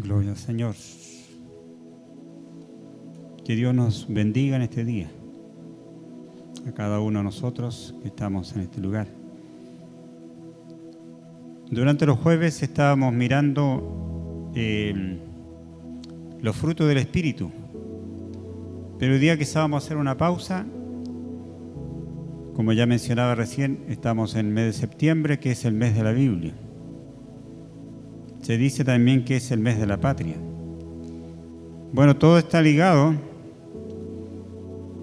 Gloria al Señor. Que Dios nos bendiga en este día, a cada uno de nosotros que estamos en este lugar. Durante los jueves estábamos mirando los frutos del Espíritu, pero hoy día quizá vamos a hacer una pausa. Como ya mencionaba recién, estamos en el mes de septiembre, que es el mes de la Biblia. Se dice también que es el mes de la patria. Bueno, todo está ligado.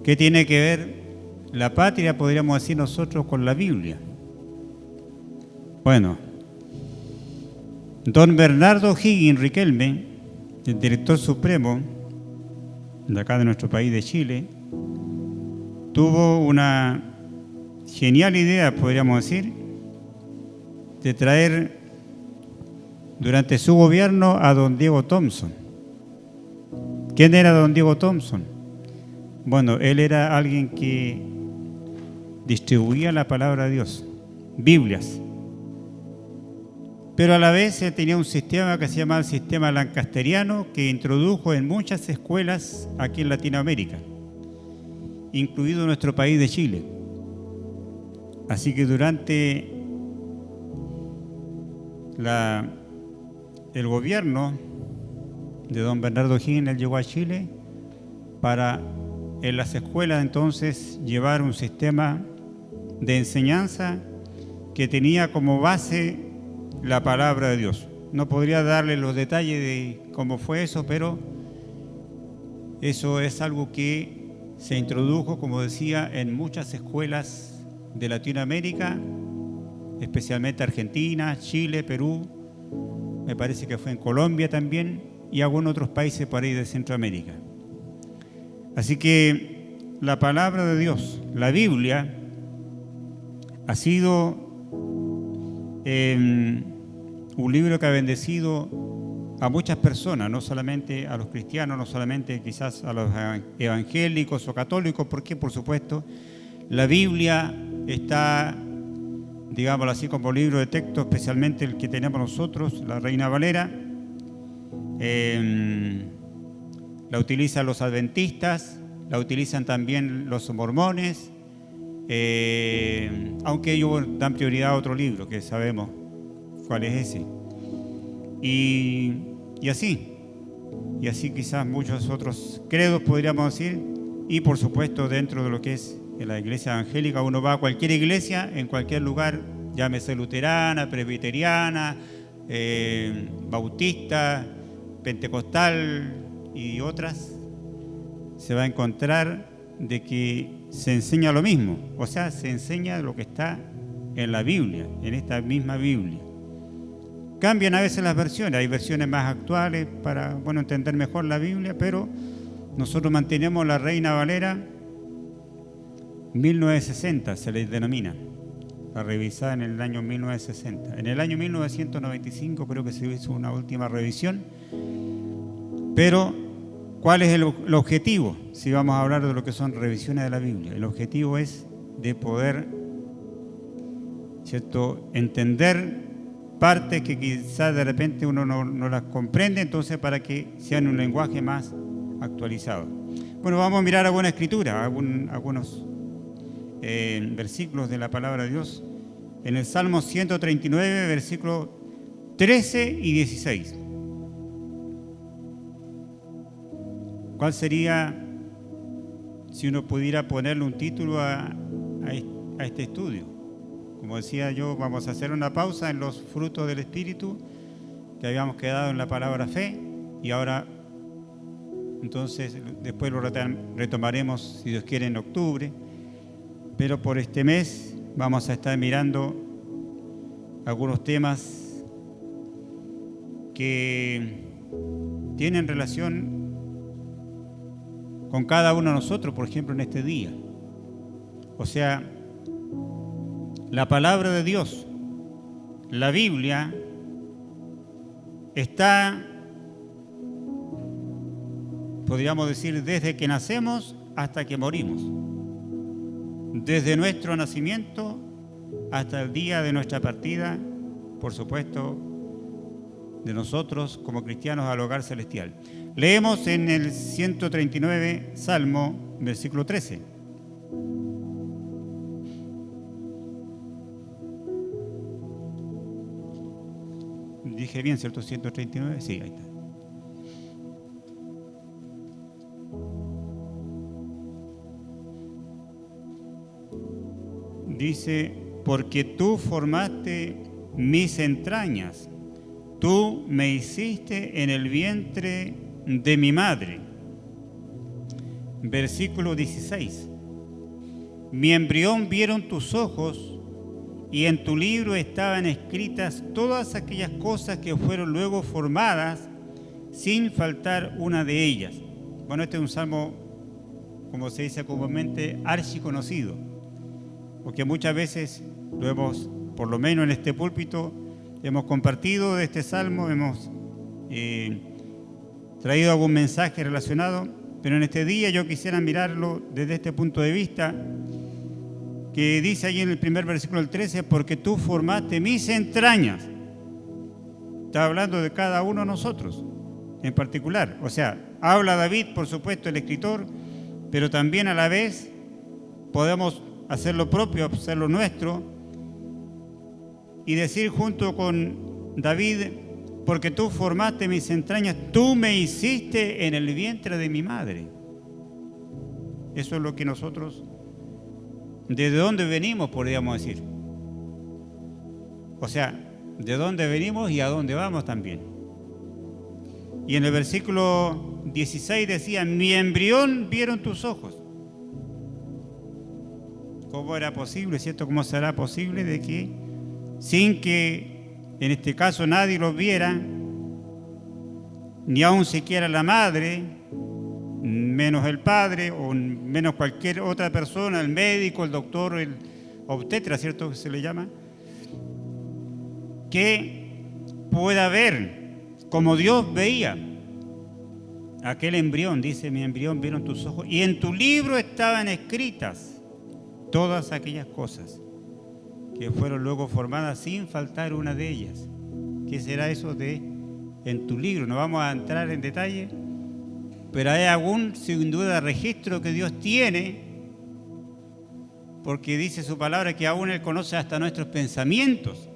¿Qué tiene que ver la patria, podríamos decir nosotros, con la Biblia? Bueno, don Bernardo O'Higgins Riquelme, el director supremo de acá de nuestro país de Chile, tuvo una genial idea, podríamos decir, de traer durante su gobierno a don Diego Thompson. ¿Quién era don Diego Thompson? Bueno, él era alguien que distribuía la palabra de Dios, Biblias. Pero a la vez él tenía un sistema que se llamaba el sistema lancasteriano, que introdujo en muchas escuelas aquí en Latinoamérica, incluido nuestro país de Chile. Así que durante el gobierno de don Bernardo O'Higgins, él llegó a Chile para en las escuelas entonces llevar un sistema de enseñanza que tenía como base la palabra de Dios. No podría darle los detalles de cómo fue eso, pero eso es algo que se introdujo, como decía, en muchas escuelas de Latinoamérica, especialmente Argentina, Chile, Perú, me parece que fue en Colombia también, y algunos otros países por ahí de Centroamérica. Así que la palabra de Dios, la Biblia, ha sido un libro que ha bendecido a muchas personas, no solamente a los cristianos, no solamente quizás a los evangélicos o católicos, porque por supuesto la Biblia está, digámoslo así, como libro de texto, especialmente el que tenemos nosotros, la Reina Valera. La utilizan los adventistas, la utilizan también los mormones, aunque ellos dan prioridad a otro libro que sabemos cuál es ese. Y así quizás muchos otros credos podríamos decir, y por supuesto dentro de lo que es la iglesia evangélica, uno va a cualquier iglesia, en cualquier lugar, llámese luterana, presbiteriana, bautista, pentecostal y otras, se va a encontrar de que se enseña lo mismo, o sea, se enseña lo que está en la Biblia, en esta misma Biblia. Cambian a veces las versiones, hay versiones más actuales para, entender mejor la Biblia, pero nosotros mantenemos la Reina Valera 1960, se les denomina, la revisada en el año 1960. En el año 1995 creo que se hizo una última revisión, pero ¿cuál es el objetivo? Si vamos a hablar de lo que son revisiones de la Biblia, el objetivo es de poder, ¿cierto?, entender partes que quizás de repente uno no las comprende, entonces para que sean un lenguaje más actualizado. Bueno, vamos a mirar alguna escritura, algunos versículos de la palabra de Dios. En el Salmo 139, versículos 13 y 16. ¿Cuál sería, si uno pudiera ponerle un título a este estudio? Como decía yo, vamos a hacer una pausa en los frutos del Espíritu, que habíamos quedado en la palabra fe, y ahora, entonces, después lo retomaremos, si Dios quiere, en octubre, pero por este mes vamos a estar mirando algunos temas que tienen relación con cada uno de nosotros, por ejemplo, en este día. O sea, la palabra de Dios, la Biblia, está, podríamos decir, desde que nacemos hasta que morimos. Desde nuestro nacimiento hasta el día de nuestra partida, por supuesto, de nosotros como cristianos al hogar celestial. Leemos en el 139 Salmo, versículo 13. Dije bien, ¿cierto? 139, sí, ahí está. Dice, porque tú formaste mis entrañas, tú me hiciste en el vientre de mi madre. Versículo 16. Mi embrión vieron tus ojos, y en tu libro estaban escritas todas aquellas cosas que fueron luego formadas, sin faltar una de ellas. Bueno, este es un salmo, como se dice comúnmente, archiconocido, porque muchas veces lo hemos, por lo menos en este púlpito, hemos compartido de este salmo, hemos traído algún mensaje relacionado, pero en este día yo quisiera mirarlo desde este punto de vista, que dice allí en el primer versículo del 13, porque tú formaste mis entrañas. Está hablando de cada uno de nosotros en particular. O sea, habla David, por supuesto, el escritor, pero también a la vez podemos hacer lo propio, hacer lo nuestro y decir junto con David, porque tú formaste mis entrañas, tú me hiciste en el vientre de mi madre. Eso es lo que nosotros, ¿desde dónde venimos, podríamos decir? O sea, ¿de dónde venimos y a dónde vamos también? Y en el versículo 16 decía, mi embrión vieron tus ojos. ¿Cómo era posible, cierto? ¿Cómo será posible de que, sin que en este caso nadie los viera, ni aun siquiera la madre, menos el padre o menos cualquier otra persona, el médico, el doctor, el obstetra, ¿cierto? Que se le llama, que pueda ver como Dios veía aquel embrión? Dice, mi embrión vieron tus ojos, y en tu libro estaban escritas todas aquellas cosas que fueron luego formadas sin faltar una de ellas. ¿Qué será eso de en tu libro? No vamos a entrar en detalle, pero hay algún, sin duda, registro que Dios tiene, porque dice su palabra que aún Él conoce hasta nuestros pensamientos.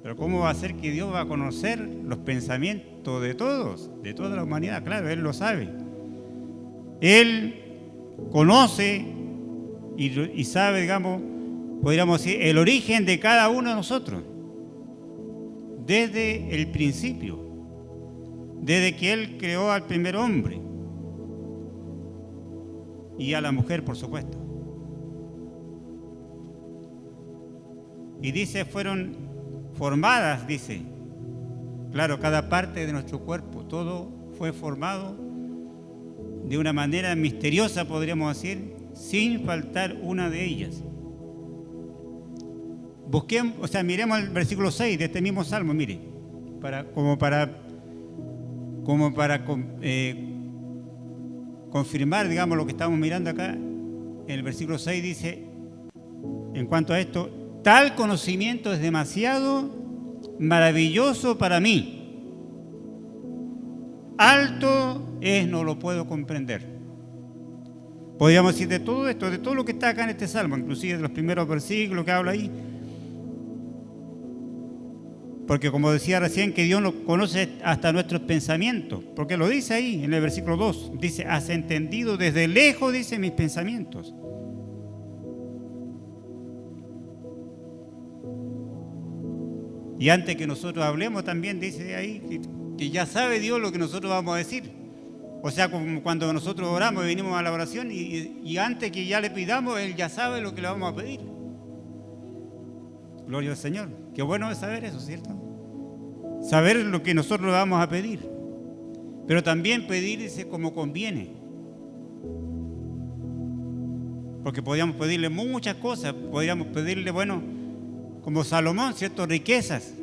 Pero ¿cómo va a ser que Dios va a conocer los pensamientos de todos, de toda la humanidad? Claro, Él lo sabe. Él conoce y sabe, digamos, podríamos decir, el origen de cada uno de nosotros, desde el principio, desde que Él creó al primer hombre y a la mujer, por supuesto. Y dice, fueron formadas, dice, claro, cada parte de nuestro cuerpo, todo fue formado de una manera misteriosa, podríamos decir, sin faltar una de ellas. Busquemos, o sea, miremos el versículo 6 de este mismo salmo, mire, como para confirmar, digamos, lo que estamos mirando acá. En el versículo 6 dice, en cuanto a esto, tal conocimiento es demasiado maravilloso para mí. Alto es, no lo puedo comprender. Podríamos decir de todo esto, de todo lo que está acá en este salmo, inclusive de los primeros versículos que habla ahí. Porque como decía recién, que Dios nos conoce hasta nuestros pensamientos, porque lo dice ahí en el versículo 2, dice, has entendido desde lejos, dice, mis pensamientos. Y antes que nosotros hablemos también dice ahí que ya sabe Dios lo que nosotros vamos a decir. O sea, como cuando nosotros oramos y venimos a la oración y antes que ya le pidamos, Él ya sabe lo que le vamos a pedir. Gloria al Señor. Qué bueno es saber eso, ¿cierto? Saber lo que nosotros le vamos a pedir. Pero también pedirse como conviene. Porque podríamos pedirle muchas cosas. Podríamos pedirle, bueno, como Salomón, ¿cierto? Riquezas.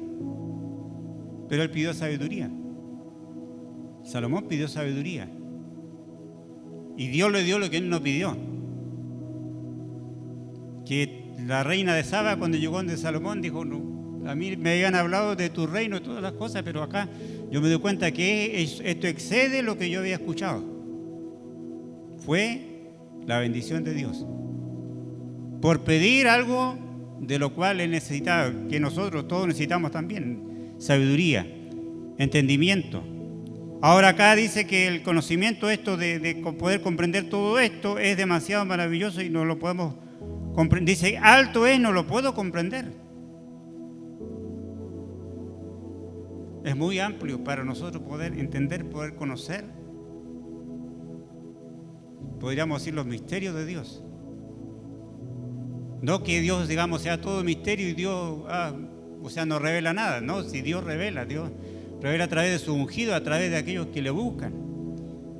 Pero él pidió sabiduría. Salomón pidió sabiduría. Y Dios le dio lo que él no pidió. Que la reina de Saba, cuando llegó donde Salomón, dijo, no, A mí me habían hablado de tu reino y todas las cosas, pero acá yo me doy cuenta que esto excede lo que yo había escuchado. Fue la bendición de Dios. Por pedir algo de lo cual Él necesitaba, que nosotros todos necesitamos también, sabiduría, entendimiento. Ahora acá dice que el conocimiento de poder comprender todo esto es demasiado maravilloso y no lo podemos comprender. Dice, alto es, no lo puedo comprender. Es muy amplio para nosotros poder entender, poder conocer. Podríamos decir los misterios de Dios. No que Dios, digamos, sea todo misterio y Dios, no revela nada. No, si Dios revela a través de su ungido, a través de aquellos que le buscan.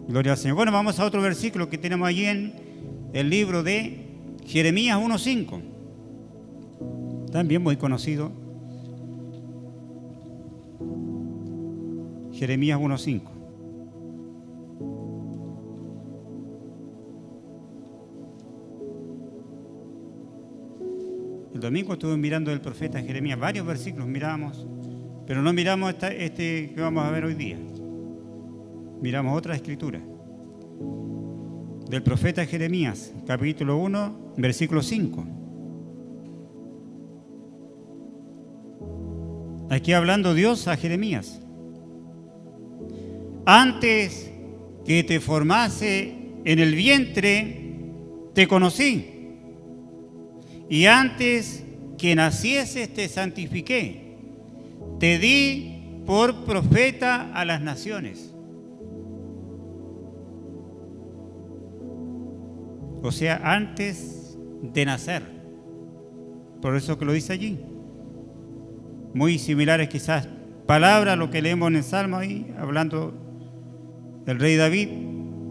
Gloria al Señor. Bueno, vamos a otro versículo que tenemos allí en el libro de Jeremías 1:5. También muy conocido. Jeremías 1:5. El domingo estuve mirando el profeta Jeremías, varios versículos miramos, pero no miramos este que vamos a ver hoy día. Miramos otra escritura. Del profeta Jeremías, capítulo 1, versículo 5. Aquí hablando Dios a Jeremías. Antes que te formase en el vientre, te conocí. Y antes que nacieses te santifiqué, te di por profeta a las naciones. O sea, antes de nacer. Por eso que lo dice allí. Muy similares quizás palabras a lo que leemos en el Salmo ahí, hablando del rey David.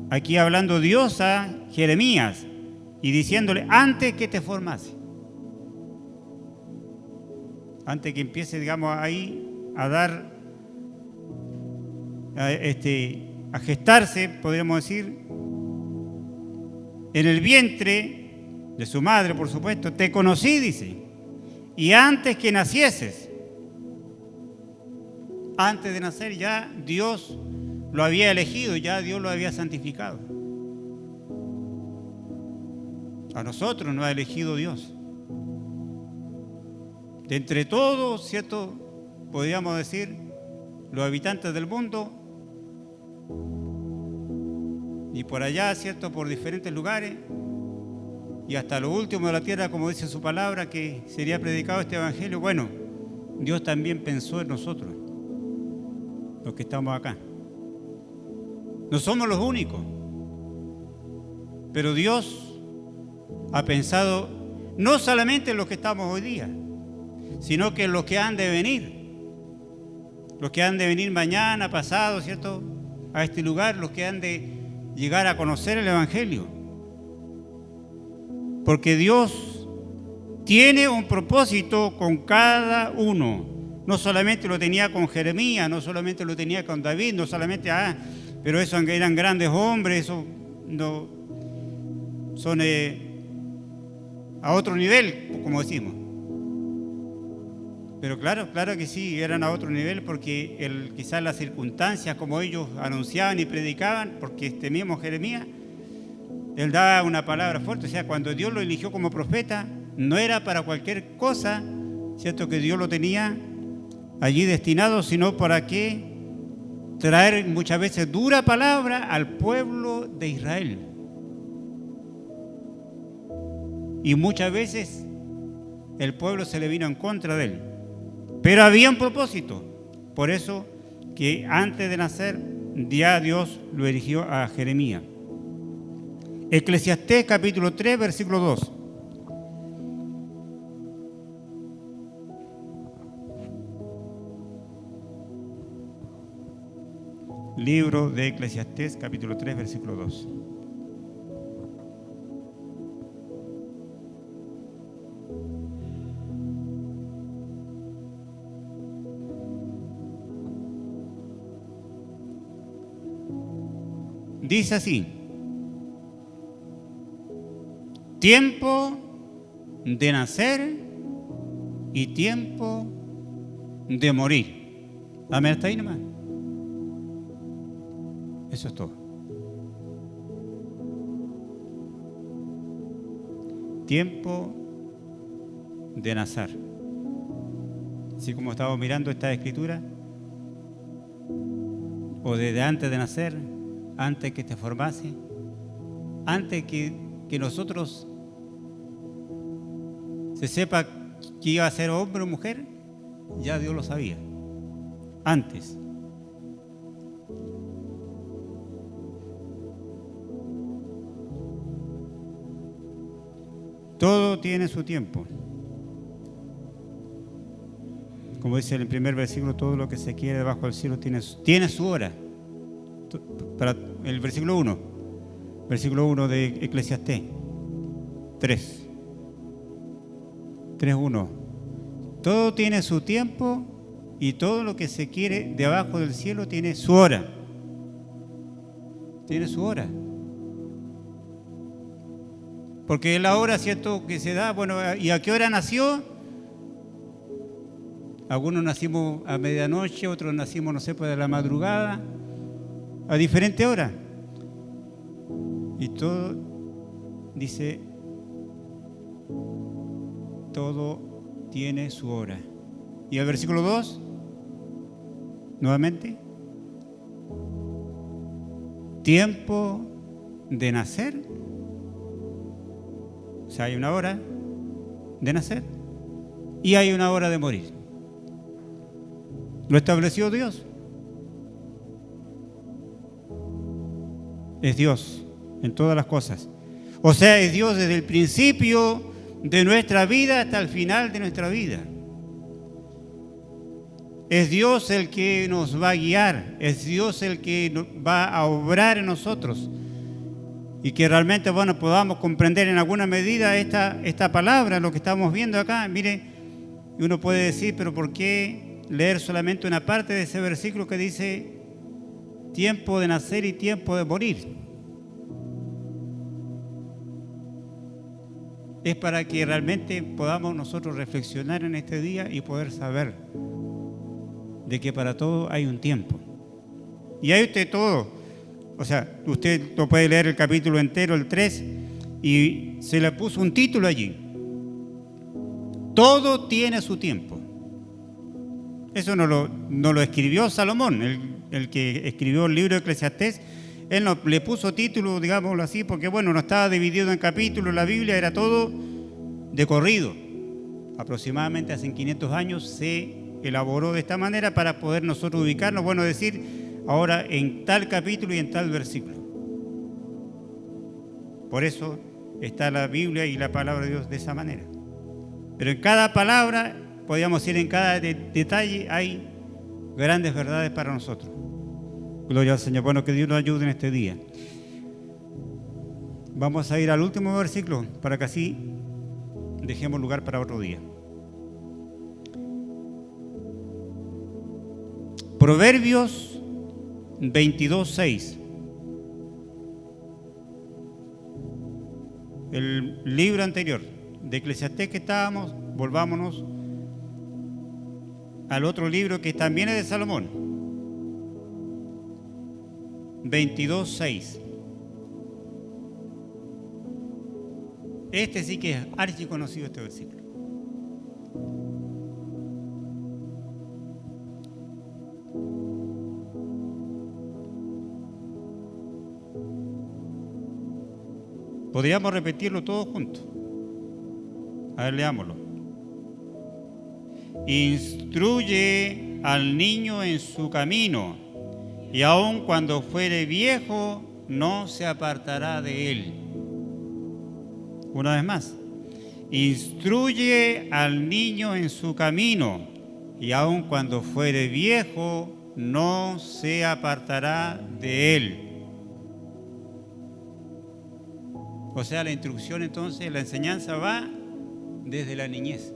Aquí hablando Dios a Jeremías y diciéndole, antes que te formase. Antes que empiece, digamos, ahí a gestarse, podríamos decir, en el vientre de su madre, por supuesto, te conocí, dice, y antes que nacieses, antes de nacer ya Dios lo había elegido, ya Dios lo había santificado. A nosotros nos ha elegido Dios. De entre todos, ¿cierto? Podríamos decir, los habitantes del mundo y por allá, ¿cierto? Por diferentes lugares y hasta lo último de la tierra, como dice su palabra, que sería predicado este evangelio. Bueno, Dios también pensó en nosotros, los que estamos acá. No somos los únicos, pero Dios ha pensado no solamente en los que estamos hoy día, sino que los que han de venir. Los que han de venir mañana, pasado, ¿cierto? A este lugar, los que han de llegar a conocer el Evangelio. Porque Dios tiene un propósito con cada uno. No solamente lo tenía con Jeremías, no solamente lo tenía con David, no solamente, pero esos eran grandes hombres, eso no son a otro nivel, como decimos. Pero claro que sí, eran a otro nivel porque quizás las circunstancias como ellos anunciaban y predicaban, porque este mismo Jeremías, él daba una palabra fuerte. O sea, cuando Dios lo eligió como profeta, no era para cualquier cosa, ¿cierto? Que Dios lo tenía allí destinado, sino para que traer muchas veces dura palabra al pueblo de Israel. Y muchas veces el pueblo se le vino en contra de él. Pero había un propósito. Por eso que antes de nacer, ya Dios lo eligió a Jeremías. Eclesiastés capítulo 3, versículo 2. Libro de Eclesiastés capítulo 3, versículo 2. Dice así: tiempo de nacer y tiempo de morir. Amén, hasta ahí nomás. Eso es todo. Tiempo de nacer. Así como estamos mirando esta escritura, o desde antes de nacer, antes que te formase, antes que nosotros se sepa que iba a ser hombre o mujer, ya Dios lo sabía. Antes. Todo tiene su tiempo. Como dice en el primer versículo, todo lo que se quiere debajo del cielo tiene su hora. Para el versículo 1. Versículo 1 de Eclesiastés 3:1. Todo tiene su tiempo y todo lo que se quiere debajo del cielo tiene su hora. Tiene su hora. Porque la hora, ¿cierto?, que se da, bueno, ¿y a qué hora nació? Algunos nacimos a medianoche, otros nacimos, no sé, pues de la madrugada, a diferente hora. Y todo, dice, todo tiene su hora. Y el versículo 2, nuevamente, tiempo de nacer. O sea, hay una hora de nacer y hay una hora de morir. Lo estableció Dios. Es Dios en todas las cosas. O sea, es Dios desde el principio de nuestra vida hasta el final de nuestra vida. Es Dios el que nos va a guiar. Es Dios el que va a obrar en nosotros. Y que realmente, bueno, podamos comprender en alguna medida esta palabra, lo que estamos viendo acá. Mire, uno puede decir, pero ¿por qué leer solamente una parte de ese versículo que dice tiempo de nacer y tiempo de morir? Es para que realmente podamos nosotros reflexionar en este día y poder saber de que para todo hay un tiempo. Y hay usted todo. O sea, usted lo puede leer el capítulo entero, el 3, y se le puso un título allí. Todo tiene su tiempo. Eso no lo escribió Salomón, el que escribió el libro de Eclesiastés. Él no le puso título, digámoslo así, porque bueno, no estaba dividido en capítulos, la Biblia era todo de corrido. Aproximadamente hace 500 años se elaboró de esta manera para poder nosotros ubicarnos, bueno, decir ahora en tal capítulo y en tal versículo. Por eso está la Biblia y la palabra de Dios de esa manera. Pero en cada palabra, podríamos decir en cada detalle, hay grandes verdades para nosotros. Gloria al Señor. Bueno, que Dios nos ayude en este día. Vamos a ir al último versículo para que así dejemos lugar para otro día. Proverbios 22:6. El libro anterior de Eclesiastés que estábamos, volvámonos al otro libro que también es de Salomón. 22:6. Este sí que es archiconocido, este versículo. Podríamos repetirlo todos juntos. A ver, leámoslo. Instruye al niño en su camino, y aun cuando fuere viejo, no se apartará de él. Una vez más. Instruye al niño en su camino, y aun cuando fuere viejo, no se apartará de él. O sea, la instrucción entonces, la enseñanza va desde la niñez.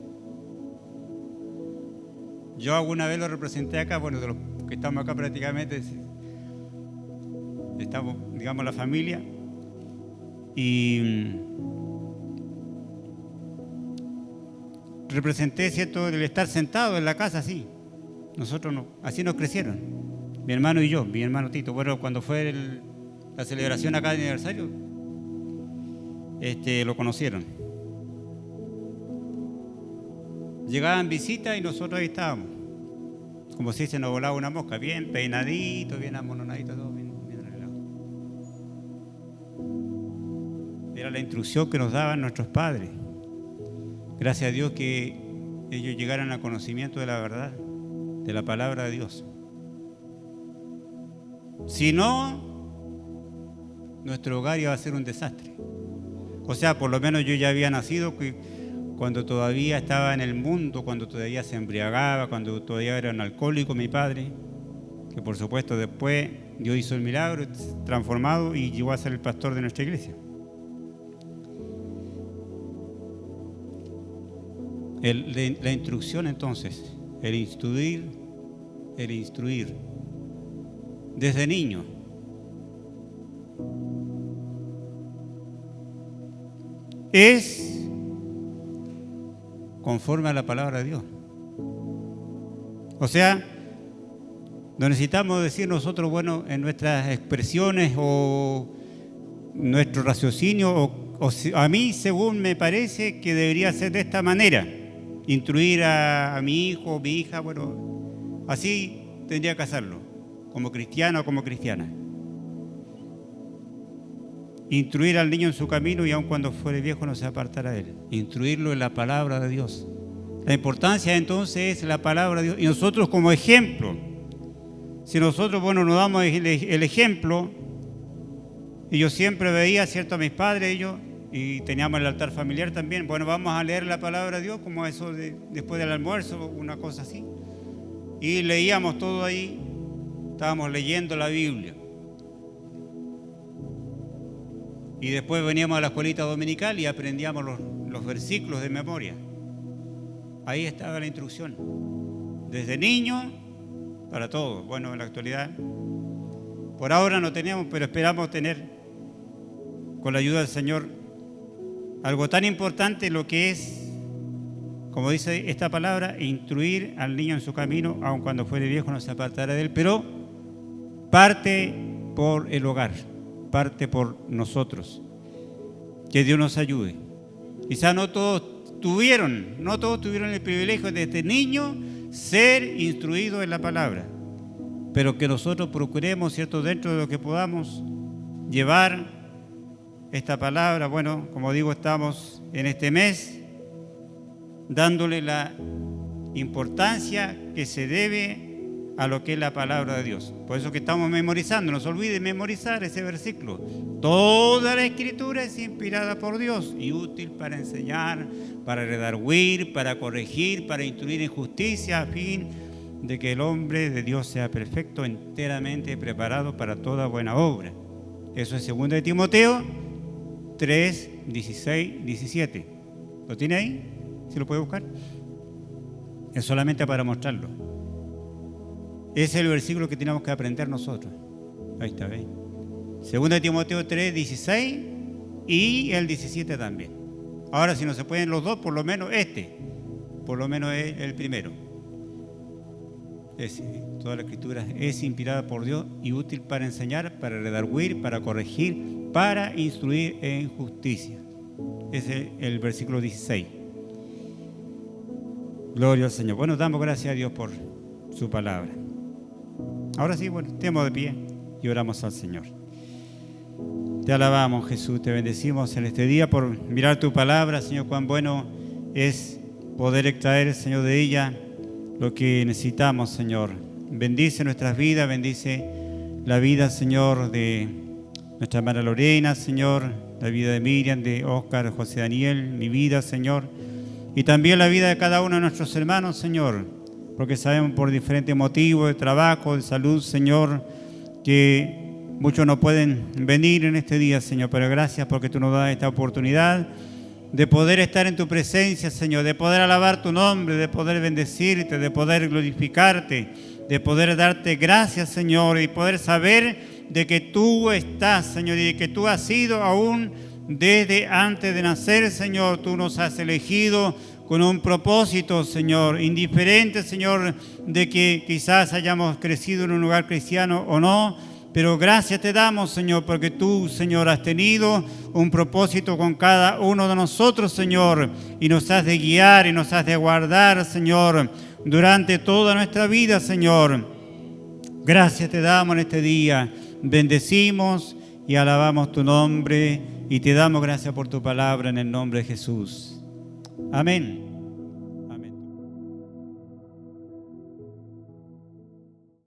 Yo alguna vez lo representé acá, bueno, de los que estamos acá prácticamente, estamos, digamos, la familia, y representé, ¿cierto?, el estar sentado en la casa así, Nosotros no, así nos crecieron. Mi hermano y yo, mi hermano Tito. Bueno, cuando fue la celebración acá de aniversario, lo conocieron. Llegaban visitas y nosotros ahí estábamos. Como si se nos volaba una mosca, bien peinadito, bien amononadito, todo bien arreglado. Era la instrucción que nos daban nuestros padres. Gracias a Dios que ellos llegaran al conocimiento de la verdad, de la palabra de Dios. Si no, nuestro hogar iba a ser un desastre. O sea, por lo menos yo ya había nacido cuando todavía estaba en el mundo, cuando todavía se embriagaba, cuando todavía era un alcohólico mi padre, que por supuesto después Dios hizo el milagro, transformado y llegó a ser el pastor de nuestra iglesia. La instrucción entonces, el instruir desde niño. Es conforme a la palabra de Dios. O sea, no necesitamos decir nosotros, bueno, en nuestras expresiones o nuestro raciocinio, a mí según me parece que debería ser de esta manera, instruir a mi hijo o mi hija, bueno, así tendría que hacerlo, como cristiano o como cristiana. Instruir al niño en su camino y aun cuando fuere viejo no se apartará de él. Instruirlo en la palabra de Dios. La importancia entonces es la palabra de Dios. Y nosotros como ejemplo, si nosotros, bueno, nos damos el ejemplo, y yo siempre veía, ¿cierto?, a mis padres, y teníamos el altar familiar también, bueno, vamos a leer la palabra de Dios, como eso después del almuerzo, una cosa así. Y leíamos todo ahí, estábamos leyendo la Biblia. Y después veníamos a la escuelita dominical y aprendíamos los versículos de memoria. Ahí estaba la instrucción. Desde niño para todo. Bueno, en la actualidad, por ahora no tenemos, pero esperamos tener, con la ayuda del Señor, algo tan importante, lo que es, como dice esta palabra, instruir al niño en su camino, aun cuando fuere viejo no se apartará de él, pero parte por el hogar. Parte por nosotros. Que Dios nos ayude. Quizá no todos tuvieron el privilegio de este niño ser instruido en la palabra, pero que nosotros procuremos, ¿cierto?, dentro de lo que podamos, llevar esta palabra. Bueno, como digo, estamos en este mes dándole la importancia que se debe a lo que es la palabra de Dios. Por eso que estamos memorizando, no se olviden memorizar ese versículo. Toda la escritura es inspirada por Dios y útil para enseñar, para redarguir, para corregir, para instruir en justicia, a fin de que el hombre de Dios sea perfecto, enteramente preparado para toda buena obra. Eso es 2 de Timoteo 3, 16, 17. ¿Lo tiene ahí? ¿Se lo puede buscar? Es solamente para mostrarlo. Ese es el versículo que tenemos que aprender nosotros. Ahí está, ¿veis? 2 de Timoteo 3, 16 y el 17 también. Ahora, si no se pueden los dos, por lo menos por lo menos es el primero. Toda la escritura es inspirada por Dios y útil para enseñar, para redarguir, para corregir, para instruir en justicia. Ese es el versículo 16. Gloria al Señor. Bueno, damos gracias a Dios por su palabra. Ahora sí, bueno, estemos de pie y oramos al Señor. Te alabamos, Jesús, te bendecimos en este día por mirar tu palabra, Señor. Cuán bueno es poder extraer, Señor, de ella lo que necesitamos, Señor. Bendice nuestras vidas, bendice la vida, Señor, de nuestra hermana Lorena, Señor, la vida de Miriam, de Óscar, José Daniel, mi vida, Señor, y también la vida de cada uno de nuestros hermanos, Señor, porque sabemos por diferentes motivos de trabajo, de salud, Señor, que muchos no pueden venir en este día, Señor, pero gracias porque tú nos das esta oportunidad de poder estar en tu presencia, Señor, de poder alabar tu nombre, de poder bendecirte, de poder glorificarte, de poder darte gracias, Señor, y poder saber de que tú estás, Señor, y de que tú has sido aún desde antes de nacer, Señor, tú nos has elegido con un propósito, Señor, indiferente, Señor, de que quizás hayamos crecido en un lugar cristiano o no, pero gracias te damos, Señor, porque tú, Señor, has tenido un propósito con cada uno de nosotros, Señor, y nos has de guiar y nos has de guardar, Señor, durante toda nuestra vida, Señor. Gracias te damos en este día. Bendecimos y alabamos tu nombre y te damos gracias por tu palabra en el nombre de Jesús. Amén.